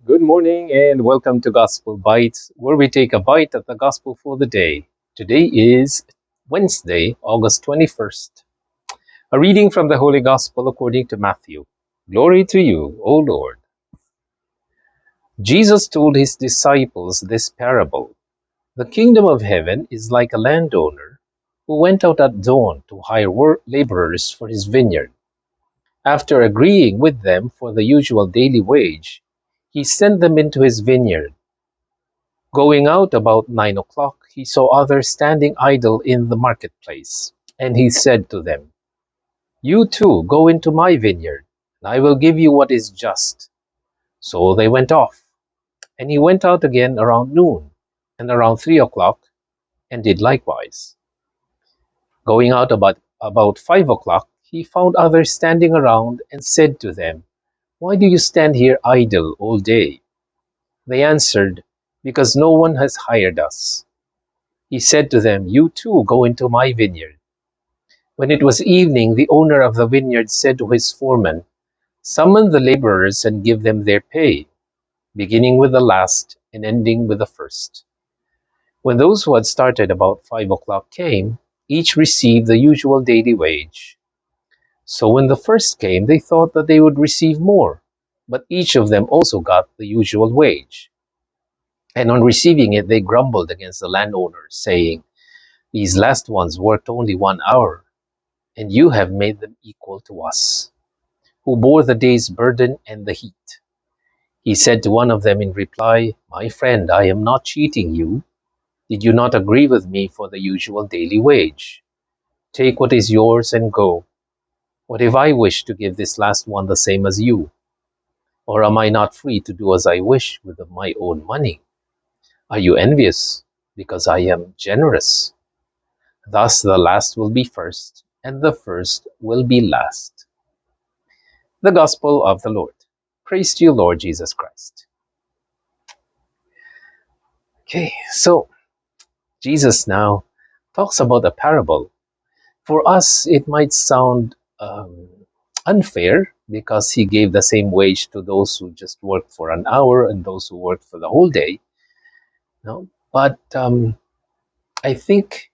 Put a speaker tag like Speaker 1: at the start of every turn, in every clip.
Speaker 1: Good morning and welcome to Gospel Bytes, where we take a bite of the Gospel for the day. Today is Wednesday, August 21st. A reading from the Holy Gospel according to Matthew. Glory to you, O Lord. Jesus told his disciples this parable. The kingdom of heaven is like a landowner who went out at dawn to hire laborers for his vineyard. After agreeing with them for the usual daily wage, he sent them into his vineyard. Going out about 9 o'clock, he saw others standing idle in the marketplace, and he said to them, "You too go into my vineyard, and I will give you what is just." So they went off, and he went out again around noon, and around 3 o'clock, and did likewise. Going out about 5 o'clock, he found others standing around, and said to them, "Why do you stand here idle all day?" They answered, "Because no one has hired us." He said to them, "You too go into my vineyard." When it was evening, the owner of the vineyard said to his foreman, "Summon the laborers and give them their pay, beginning with the last and ending with the first." When those who had started about 5 o'clock came, each received the usual daily wage. So when the first came, they thought that they would receive more, but each of them also got the usual wage. And on receiving it, they grumbled against the landowner, saying, "These last ones worked only 1 hour, and you have made them equal to us, who bore the day's burden and the heat." He said to one of them in reply, "My friend, I am not cheating you. Did you not agree with me for the usual daily wage? Take what is yours and go. What if I wish to give this last one the same as you? Or am I not free to do as I wish with my own money? Are you envious because I am generous?" Thus the last will be first, and the first will be last. The Gospel of the Lord. Praise to you, Lord Jesus Christ. Okay, so Jesus now talks about a parable. For us, it might sound unfair because he gave the same wage to those who just worked for an hour and those who worked for the whole day. No? But I think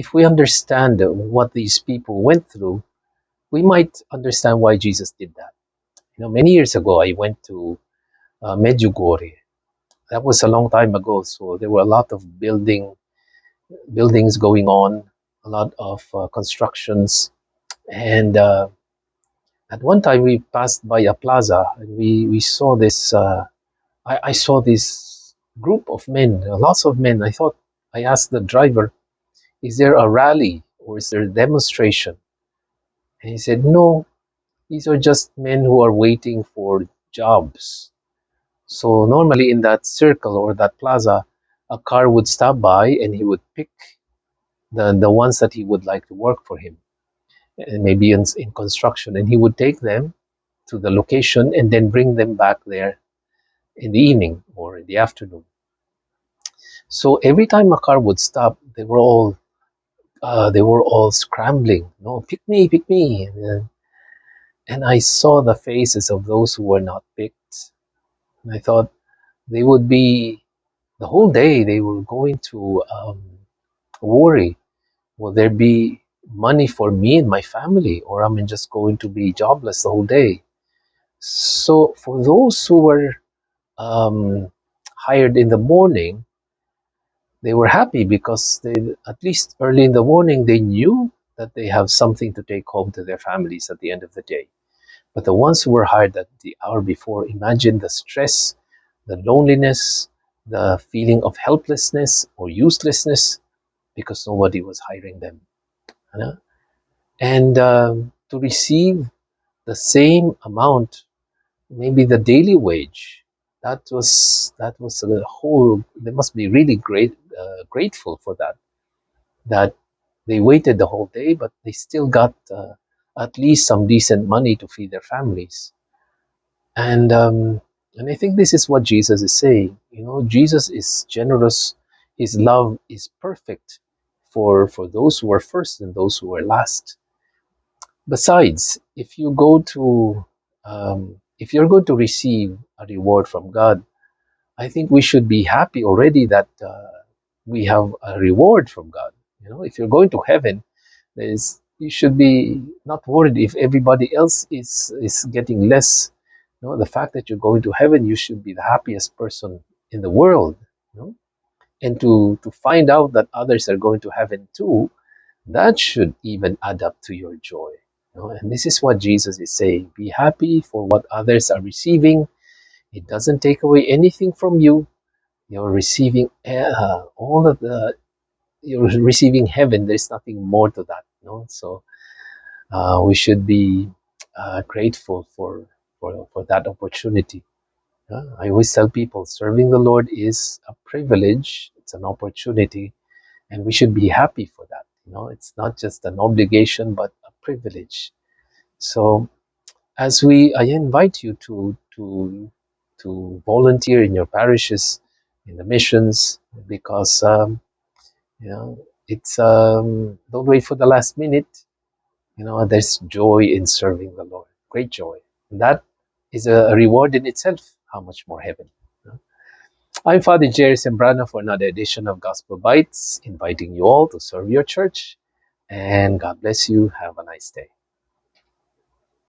Speaker 1: if we understand what these people went through, we might understand why Jesus did that. Many years ago, I went to Medjugorje. That was a long time ago, so there were a lot of buildings going on, a lot of constructions, and at one time we passed by a plaza, and we saw this. I saw this group of men, lots of men. I asked the driver, "Is there a rally or is there a demonstration?" And he said, "No, these are just men who are waiting for jobs." So normally in that circle or that plaza, a car would stop by and he would pick the ones that he would like to work for him, and maybe in construction, and he would take them to the location and then bring them back there in the evening or in the afternoon. So every time a car would stop, they were all scrambling. No, pick me, pick me. And I saw the faces of those who were not picked. And I thought they would be the whole day. They were going to worry. Will there be money for me and my family, or am I just going to be jobless the whole day? So for those who were um, hired in the morning, they were happy because at least early in the morning, they knew that they have something to take home to their families at the end of the day. But the ones who were hired at the hour before, imagine the stress, the loneliness, the feeling of helplessness or uselessness because nobody was hiring them. You know? And to receive the same amount, maybe the daily wage, that was a whole. They must be really grateful for that. That they waited the whole day, but they still got at least some decent money to feed their families. And I think this is what Jesus is saying. Jesus is generous. His love is perfect for those who are first and those who are last. Besides, if you go to if you're going to receive a reward from God, I think we should be happy already that we have a reward from God. If you're going to heaven, you should be not worried if everybody else is getting less. The fact that you're going to heaven, you should be the happiest person in the world. You know? And to find out that others are going to heaven too, that should even add up to your joy. And this is what Jesus is saying: be happy for what others are receiving. It doesn't take away anything from you. You're receiving all of the you're receiving heaven. There's nothing more to that. So we should be grateful for that opportunity. I always tell people serving the Lord is a privilege, it's an opportunity, and we should be happy for that. It's not just an obligation, but a privilege. So I invite you to volunteer in your parishes, in the missions, because it's don't wait for the last minute. There's joy in serving the Lord, great joy. And that is a reward in itself. How much more heaven? you know? I'm Father Jerry Sembrano for another edition of Gospel Bites, inviting you all to serve your church. And God bless you. Have a nice day.